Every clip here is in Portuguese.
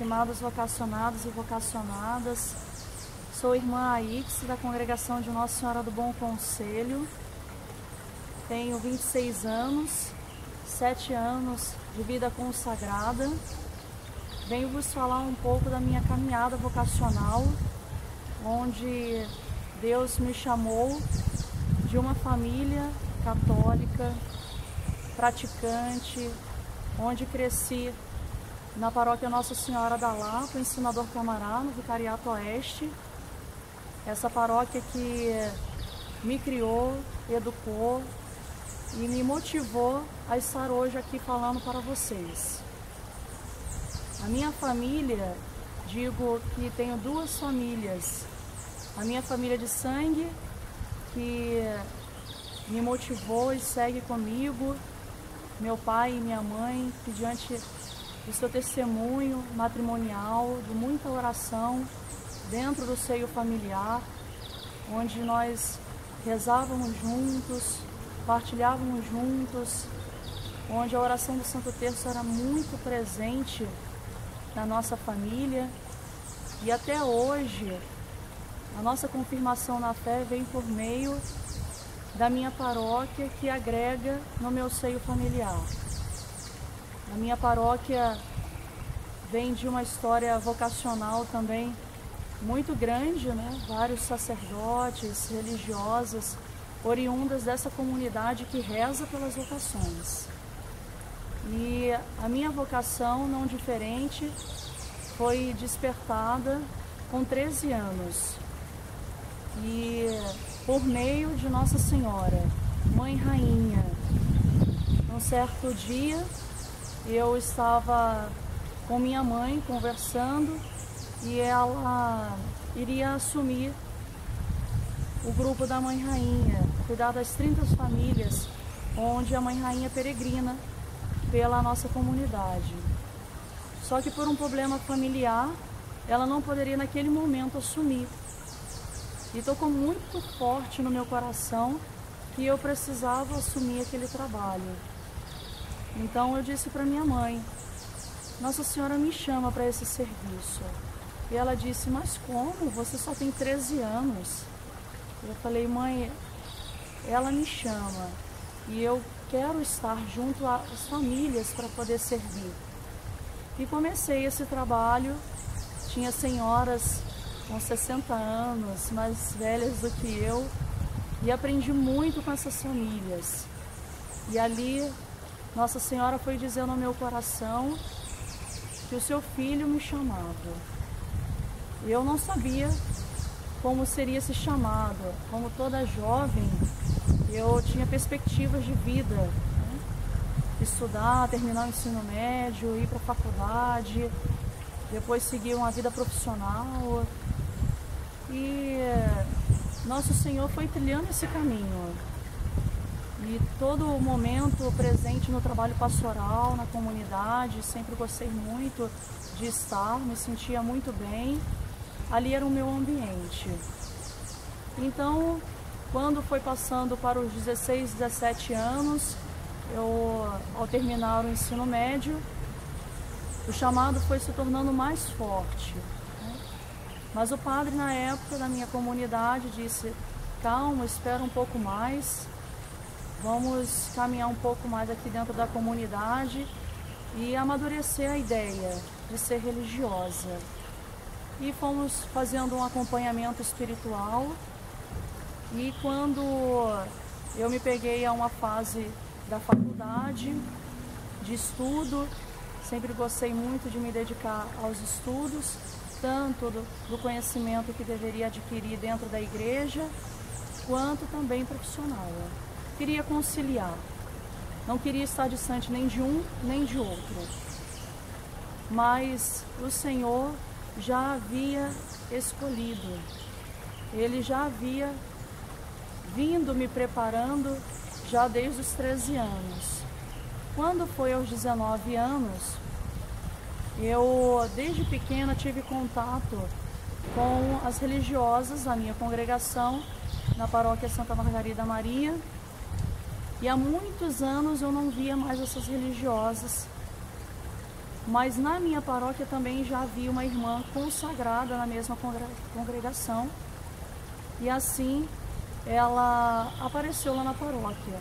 estimados vocacionados e vocacionadas, sou irmã Aix, da congregação de Nossa Senhora do Bom Conselho, tenho 26 anos, 7 anos de vida consagrada, venho vos falar um pouco da minha caminhada vocacional, onde Deus me chamou de uma família católica, praticante, onde cresci na paróquia Nossa Senhora da Lapa, Ensinador Camará, no Vicariato Oeste. Essa paróquia que me criou, educou e me motivou a estar hoje aqui falando para vocês. A minha família, digo que tenho duas famílias. A minha família de sangue, que me motivou e segue comigo, meu pai e minha mãe, que diante do seu testemunho matrimonial, de muita oração dentro do seio familiar, onde nós rezávamos juntos, partilhávamos juntos, onde a oração do Santo Terço era muito presente na nossa família. E até hoje, a nossa confirmação na fé vem por meio da minha paróquia, que agrega no meu seio familiar. A minha paróquia vem de uma história vocacional também muito grande, né? Vários sacerdotes, religiosas, oriundas dessa comunidade que reza pelas vocações. E a minha vocação, não diferente, foi despertada com 13 anos. E por meio de Nossa Senhora, Mãe Rainha. Um certo dia, eu estava com minha mãe conversando e ela iria assumir o grupo da Mãe Rainha, cuidar das 30 famílias onde a Mãe Rainha peregrina pela nossa comunidade. Só que por um problema familiar, ela não poderia naquele momento assumir. E tocou muito forte no meu coração que eu precisava assumir aquele trabalho. Então eu disse para minha mãe: Nossa Senhora me chama para esse serviço. E ela disse: mas como? Você só tem 13 anos. Eu falei: mãe, ela me chama e eu quero estar junto às famílias para poder servir. E comecei esse trabalho. Tinha senhoras com 60 anos, mais velhas do que eu, e aprendi muito com essas famílias. E ali, Nossa Senhora foi dizendo ao meu coração que o seu filho me chamava. Eu não sabia como seria esse chamado. Como toda jovem, eu tinha perspectivas de vida, né? Estudar, terminar o ensino médio, ir para a faculdade, depois seguir uma vida profissional. E Nosso Senhor foi trilhando esse caminho. E todo o momento presente no trabalho pastoral, na comunidade, sempre gostei muito de estar, me sentia muito bem. Ali era o meu ambiente. Então, quando foi passando para os 16, 17 anos, ao terminar o ensino médio, o chamado foi se tornando mais forte, né? Mas o padre, na época, da minha comunidade, disse: calma, espera um pouco mais, vamos caminhar um pouco mais aqui dentro da comunidade e amadurecer a ideia de ser religiosa. E fomos fazendo um acompanhamento espiritual. E quando eu me peguei a uma fase da faculdade, de estudo, sempre gostei muito de me dedicar aos estudos, tanto do conhecimento que deveria adquirir dentro da igreja, quanto também profissional. Queria conciliar, não queria estar distante nem de um nem de outro. Mas o Senhor já havia escolhido, Ele já havia vindo me preparando já desde os 13 anos. Quando foi aos 19 anos, eu desde pequena tive contato com as religiosas da minha congregação, na paróquia Santa Margarida Maria, e há muitos anos eu não via mais essas religiosas mas na minha paróquia também já havia uma irmã consagrada na mesma congregação, e assim ela apareceu lá na paróquia.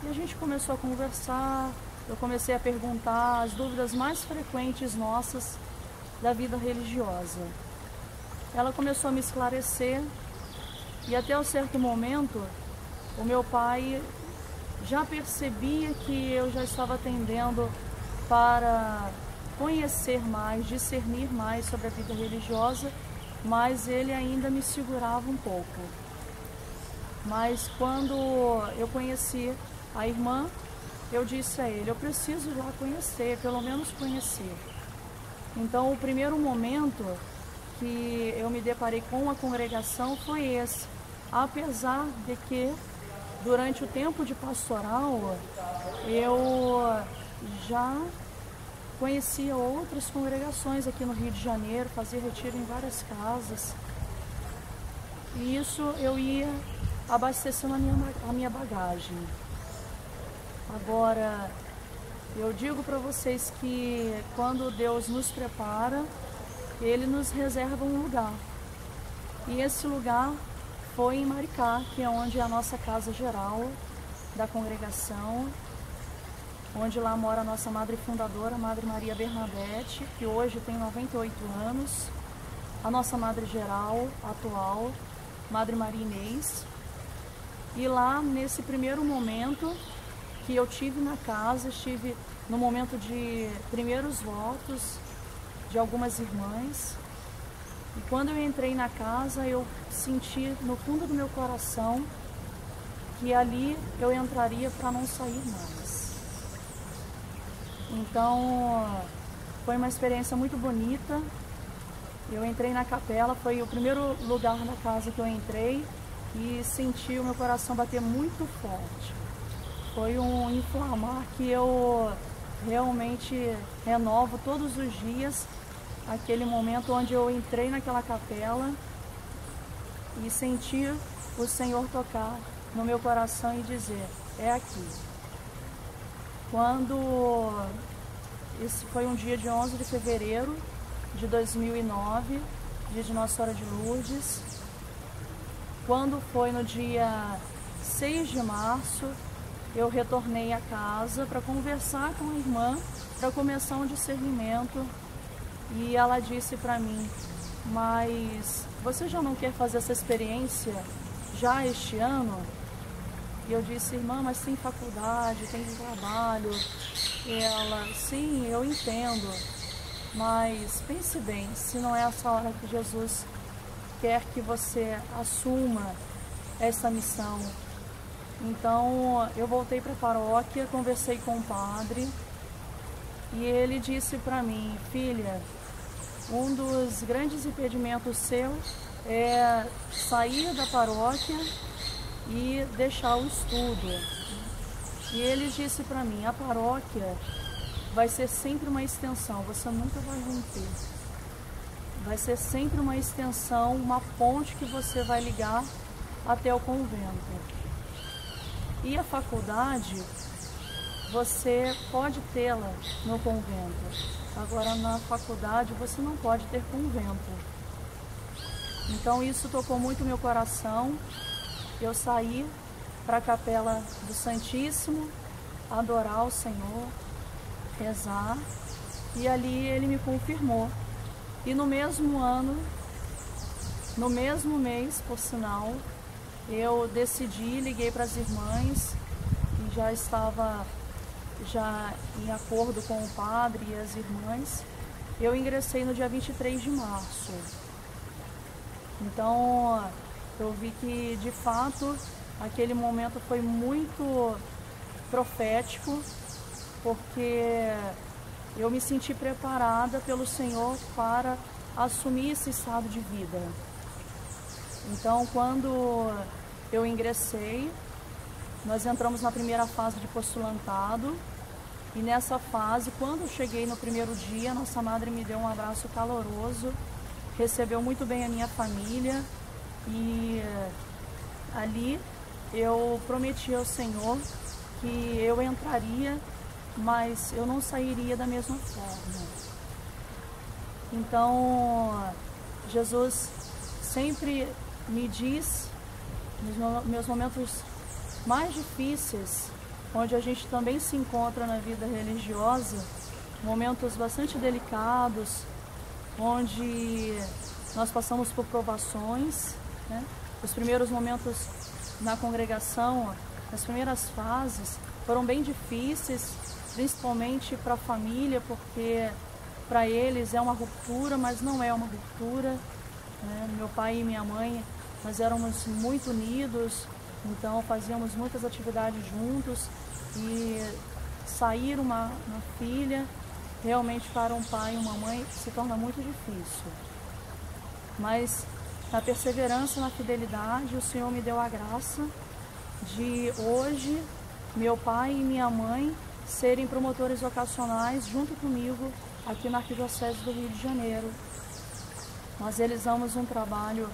E a gente começou a conversar, eu comecei a perguntar as dúvidas mais frequentes nossas da vida religiosa. Ela começou a me esclarecer, e até um certo momento o meu pai já percebia que eu já estava tendendo para conhecer mais, discernir mais sobre a vida religiosa, mas ele ainda me segurava um pouco. Mas quando eu conheci a irmã, eu disse a ele, eu preciso ir lá conhecer, pelo menos conhecer. Então o primeiro momento que eu me deparei com a congregação foi esse. Apesar de que durante o tempo de pastoral eu já conhecia outras congregações aqui no Rio de Janeiro, fazia retiro em várias casas. E isso eu ia abastecendo a minha bagagem. Agora, eu digo para vocês que quando Deus nos prepara, Ele nos reserva um lugar. E esse lugar foi em Maricá, que é onde é a nossa casa geral da congregação, onde lá mora a nossa madre fundadora, Madre Maria Bernadette, que hoje tem 98 anos, a nossa madre geral atual, Madre Maria Inês. E lá, nesse primeiro momento que eu tive na casa, estive no momento de primeiros votos de algumas irmãs. E quando eu entrei na casa, eu senti no fundo do meu coração que ali eu entraria para não sair mais. Então, foi uma experiência muito bonita. Eu entrei na capela, foi o primeiro lugar na casa que eu entrei e senti o meu coração bater muito forte. Foi um inflamar que eu realmente renovo todos os dias, aquele momento onde eu entrei naquela capela e senti o Senhor tocar no meu coração e dizer, é aqui. Esse foi um dia de 11 de fevereiro de 2009, dia de Nossa Senhora de Lourdes. Quando foi no dia 6 de março, eu retornei à casa para conversar com a irmã, para começar um discernimento. E ela disse para mim, mas você já não quer fazer essa experiência já este ano? E eu disse, irmã, mas tem faculdade, tem trabalho. E ela, sim, eu entendo, mas pense bem, se não é essa hora que Jesus quer que você assuma essa missão. Então eu voltei para a paróquia, conversei com o padre e ele disse para mim, filha, um dos grandes impedimentos seus é sair da paróquia e deixar o estudo. E ele disse para mim, a paróquia vai ser sempre uma extensão, você nunca vai romper. Vai ser sempre uma extensão, uma ponte que você vai ligar até o convento. E a faculdade, você pode tê-la no convento. Agora, na faculdade, você não pode ter convento. Então, isso tocou muito meu coração. Eu saí para a Capela do Santíssimo, adorar o Senhor, rezar. E ali ele me confirmou. E no mesmo ano, no mesmo mês, por sinal, eu decidi, liguei para as irmãs e já estava em acordo com o padre e as irmãs. Eu ingressei no dia 23 de março. Então, eu vi que, de fato, aquele momento foi muito profético, porque eu me senti preparada pelo Senhor para assumir esse estado de vida. Então, quando eu ingressei, nós entramos na primeira fase de postulantado, e nessa fase, quando eu cheguei no primeiro dia, nossa madre me deu um abraço caloroso, recebeu muito bem a minha família, e ali eu prometi ao Senhor que eu entraria mas eu não sairia da mesma forma. Então, Jesus sempre me diz, nos meus momentos mais difíceis, onde a gente também se encontra na vida religiosa, momentos bastante delicados, onde nós passamos por provações, né? Os primeiros momentos na congregação, as primeiras fases, foram bem difíceis, principalmente para a família, porque para eles é uma ruptura, mas não é uma ruptura, né? Meu pai e minha mãe, nós éramos muito unidos, então fazíamos muitas atividades juntos, e sair uma filha realmente para um pai e uma mãe se torna muito difícil. Mas na perseverança, na fidelidade, o Senhor me deu a graça de hoje meu pai e minha mãe serem promotores vocacionais junto comigo aqui na Arquidiocese do Rio de Janeiro. Nós realizamos um trabalho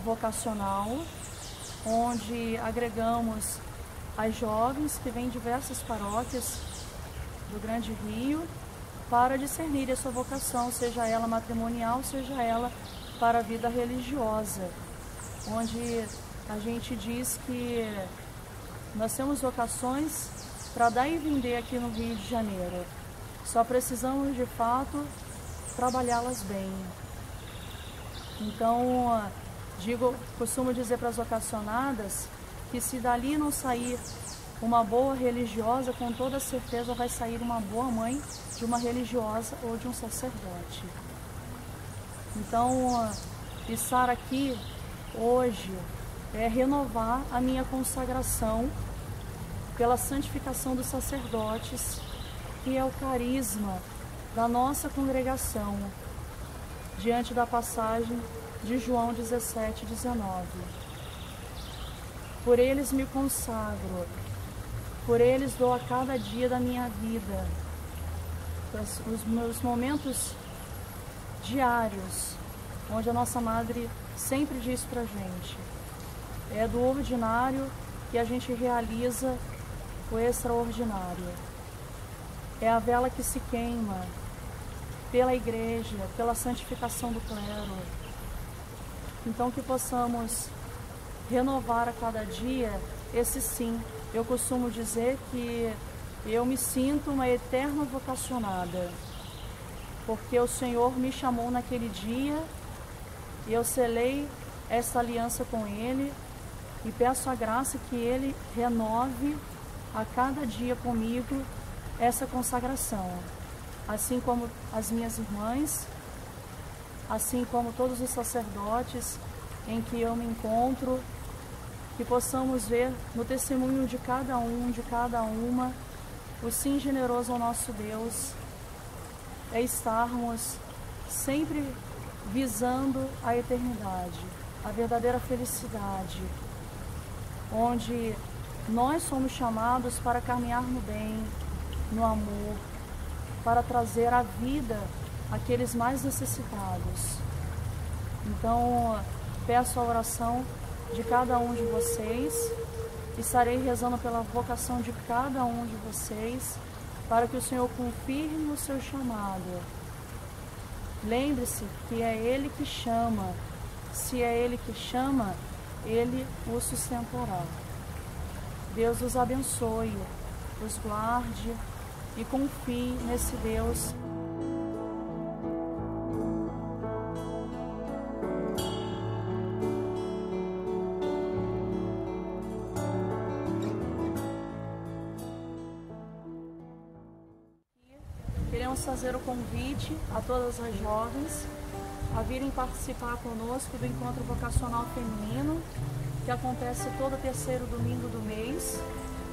vocacional onde agregamos as jovens que vêm de diversas paróquias do Grande Rio para discernir a sua vocação, seja ela matrimonial, seja ela para a vida religiosa, onde a gente diz que nós temos vocações para dar e vender aqui no Rio de Janeiro. Só precisamos, de fato, trabalhá-las bem. Então, costumo dizer para as vocacionadas que se dali não sair uma boa religiosa, com toda certeza vai sair uma boa mãe de uma religiosa ou de um sacerdote. Então, estar aqui hoje é renovar a minha consagração pela santificação dos sacerdotes, que é o carisma da nossa congregação, diante da passagem de João 17:19. Por eles me consagro, por eles dou a cada dia da minha vida, os meus momentos diários, onde a nossa Madre sempre diz pra gente, é do ordinário que a gente realiza o extraordinário. É a vela que se queima pela Igreja, pela santificação do clero. Então que possamos renovar a cada dia esse sim. Eu costumo dizer que eu me sinto uma eterna vocacionada, porque o Senhor me chamou naquele dia e eu selei essa aliança com Ele e peço a graça que Ele renove a cada dia comigo essa consagração, assim como as minhas irmãs, assim como todos os sacerdotes em que eu me encontro, que possamos ver no testemunho de cada um, de cada uma, o sim generoso ao nosso Deus, é estarmos sempre visando a eternidade, a verdadeira felicidade, onde nós somos chamados para caminhar no bem, no amor, para trazer a vida àqueles mais necessitados. Então, peço a oração de cada um de vocês, estarei rezando pela vocação de cada um de vocês, para que o Senhor confirme o seu chamado. Lembre-se que é Ele que chama. Se é Ele que chama, Ele o sustentará. Deus os abençoe, os guarde e confie nesse Deus. Queremos fazer o convite a todas as jovens a virem participar conosco do Encontro Vocacional Feminino, que acontece todo terceiro domingo do mês,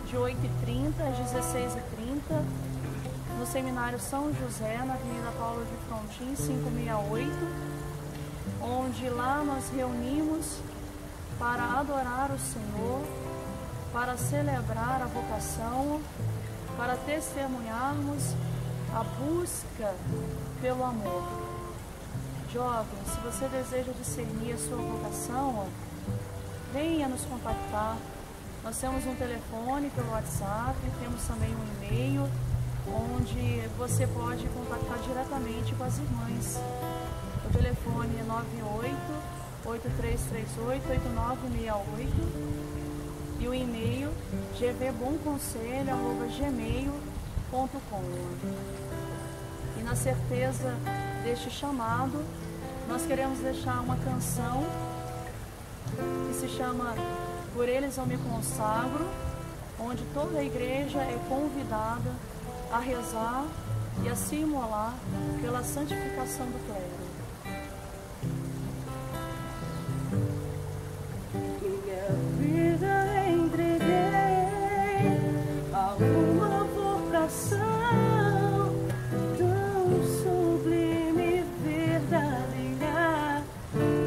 de 8h30 às 16h30, no Seminário São José, na Avenida Paulo de Frontin, 568, onde lá nós reunimos para adorar o Senhor, para celebrar a vocação, para testemunharmos a busca pelo amor. Jovem, se você deseja discernir a sua vocação, venha nos contactar. Nós temos um telefone pelo WhatsApp, temos também um e-mail, onde você pode contactar diretamente com as irmãs. O telefone é 98-8338-8968 e o e-mail gvbomconselho@gmail.com. E na certeza deste chamado, nós queremos deixar uma canção que se chama Por Eles Eu Me Consagro, onde toda a igreja é convidada a rezar e a se imolar pela santificação do clero. Minha vida entreguei a uma vocação tão sublime e verdadeira,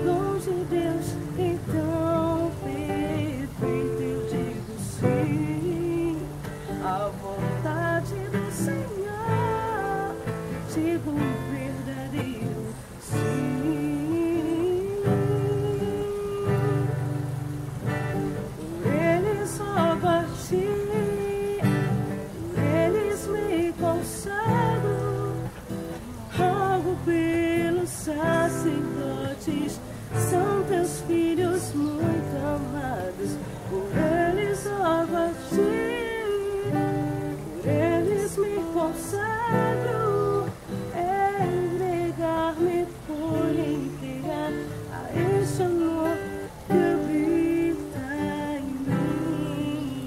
dom de Deus então perfeito. Eu digo sim à vontade do Senhor, digo um verdadeiro sim. Por eles rogo a ti, por eles me consagro, rogo pelos sacerdotes, são teus filhos muito amados. Por eles rogo a ti, por eles me consagro, entregar-me por inteira a esse amor que habita em mim.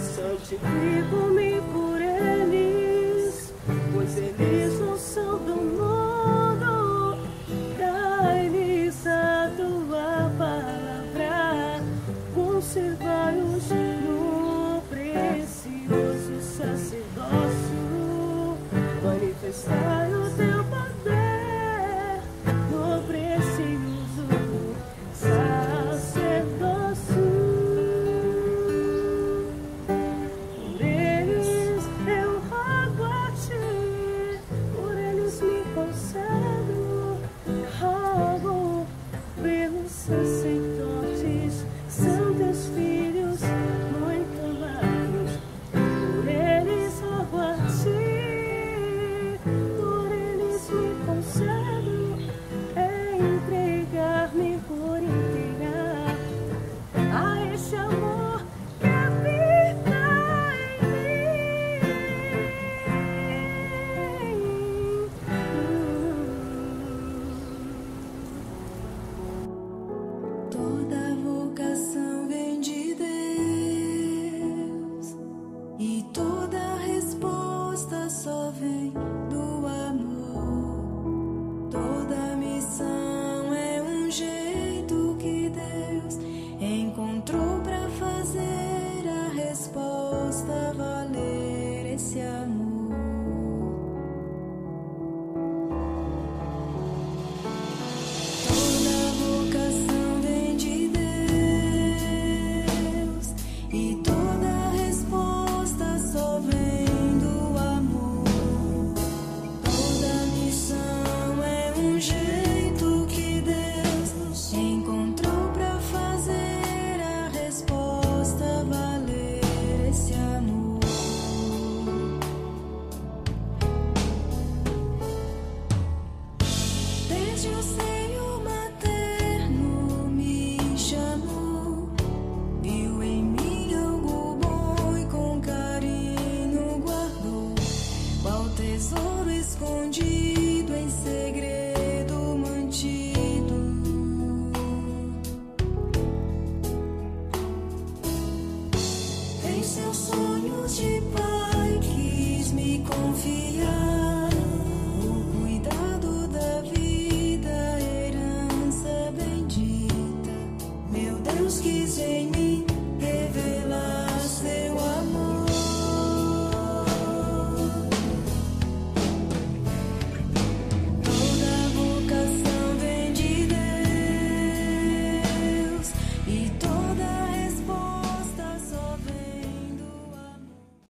Santifico-me por eles, pois eles não são do mundo. Dai-lhes a tua palavra, conservai-os no precioso sacerdócio. Manifestai o teu poder no precioso sacerdócio. Por eles eu rogo a ti, por eles me consagro, rogo pelos sacerdotes, são teus filhos muito amados. Por eles rogo a ti, por eles me consagro, entregar-me por inteira a esse amor